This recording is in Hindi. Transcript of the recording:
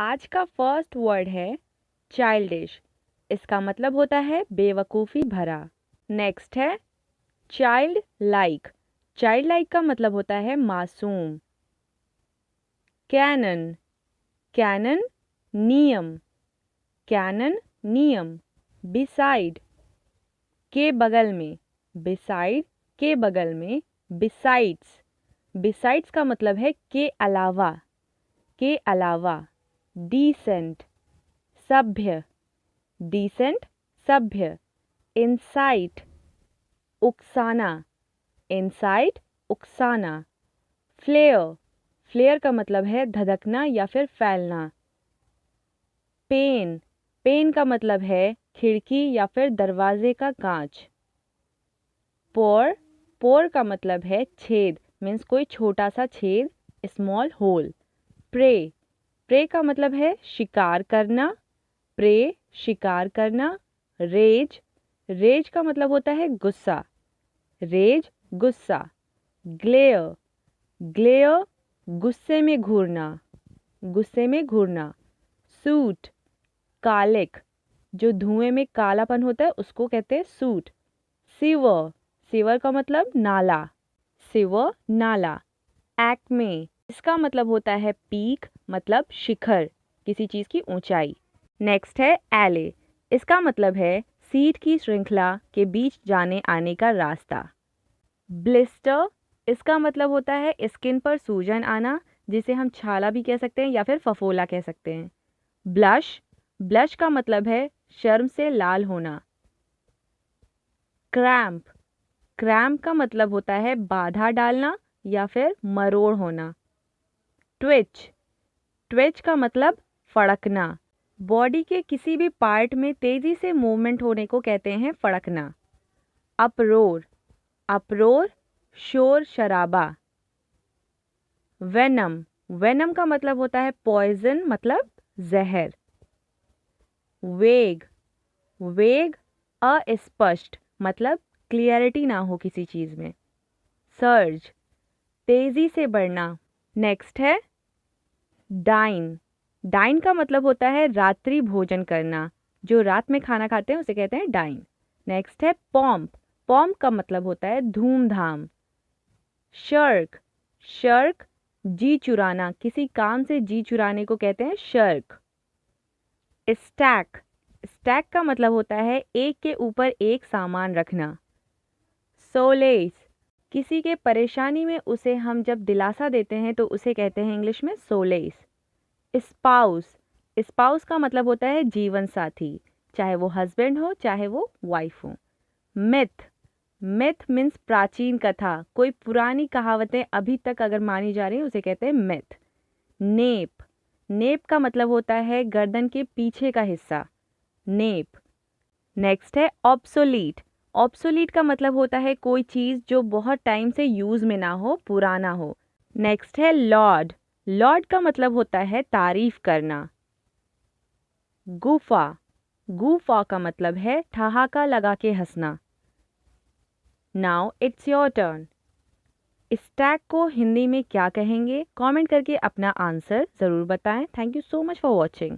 आज का फर्स्ट वर्ड है चाइल्डिश। इसका मतलब होता है बेवकूफ़ी भरा। नेक्स्ट है चाइल्ड लाइक। चाइल्ड लाइक का मतलब होता है मासूम। कैनन। कैनन नियम। कैनन नियम। बिसाइड के बगल में। बिसाइड के बगल में। बिसाइड्स। बिसाइड्स का मतलब है के अलावा। के अलावा। डिसेंट सभ्य। डिसेंट सभ्य। इंसाइट उकसाना। इंसाइट उकसाना। फ्लेयर। फ्लेयर का मतलब है धधकना या फिर फैलना। पेन। पेन का मतलब है खिड़की या फिर दरवाजे का कांच। पोर। पोर का मतलब है छेद, मीन्स कोई छोटा सा छेद, स्मॉल होल। प्रे। प्रे का मतलब है शिकार करना। प्रे शिकार करना। रेज। रेज का मतलब होता है गुस्सा। रेज गुस्सा। ग्लेयर। ग्लेयर गुस्से में घूरना। गुस्से में घूरना। सूट कालिक, जो धुएं में कालापन होता है उसको कहते हैं सूट। सीवर। सीवर का मतलब नाला। सीवर नाला। एक्मे, इसका मतलब होता है पीक, मतलब शिखर, किसी चीज की ऊंचाई। नेक्स्ट है एले। इसका मतलब है सीट की श्रृंखला के बीच जाने आने का रास्ता। ब्लिस्टर। इसका मतलब होता है स्किन पर सूजन आना, जिसे हम छाला भी कह सकते हैं या फिर फफोला कह सकते हैं। ब्लश। ब्लश का मतलब है शर्म से लाल होना। क्रैम्प। क्रैम्प का मतलब होता है बाधा डालना या फिर मरोड़ होना। ट्विच। ट्विच का मतलब फड़कना। बॉडी के किसी भी पार्ट में तेजी से मूवमेंट होने को कहते हैं फड़कना। अपरोर। अपरोर शोर शराबा। वेनम। वेनम का मतलब होता है पॉइजन, मतलब जहर। वेग। वेग अस्पष्ट, मतलब क्लियरिटी ना हो किसी चीज में। सर्ज तेजी से बढ़ना। नेक्स्ट है डाइन। डाइन का मतलब होता है रात्रि भोजन करना, जो रात में खाना खाते हैं उसे कहते हैं डाइन। नेक्स्ट है पॉम्प। पॉम्प का मतलब होता है धूमधाम। शर्क। शर्क जी चुराना, किसी काम से जी चुराने को कहते हैं शर्क। स्टैक। स्टैक का मतलब होता है एक के ऊपर एक सामान रखना। सोलेस, किसी के परेशानी में उसे हम जब दिलासा देते हैं तो उसे कहते हैं इंग्लिश में सोलेस। स्पाउस। स्पाउस का मतलब होता है जीवन साथी, चाहे वो हस्बैंड हो चाहे वो वाइफ हो। मिथ। मिथ मीन्स प्राचीन कथा, कोई पुरानी कहावतें अभी तक अगर मानी जा रही हैं उसे कहते हैं मिथ। नेप। नेप का मतलब होता है गर्दन के पीछे का हिस्सा। नेप। नेक्स्ट है ऑब्सोलीट। ऑब्सोलीट का मतलब होता है कोई चीज़ जो बहुत टाइम से यूज़ में ना हो, पुराना हो। नेक्स्ट है लॉर्ड। लॉर्ड का मतलब होता है तारीफ करना। गुफा। गुफा का मतलब है ठहाका लगा के हंसना। Now it's your turn. Stack को हिंदी में क्या कहेंगे? कमेंट करके अपना आंसर ज़रूर बताएं। Thank you so much for watching.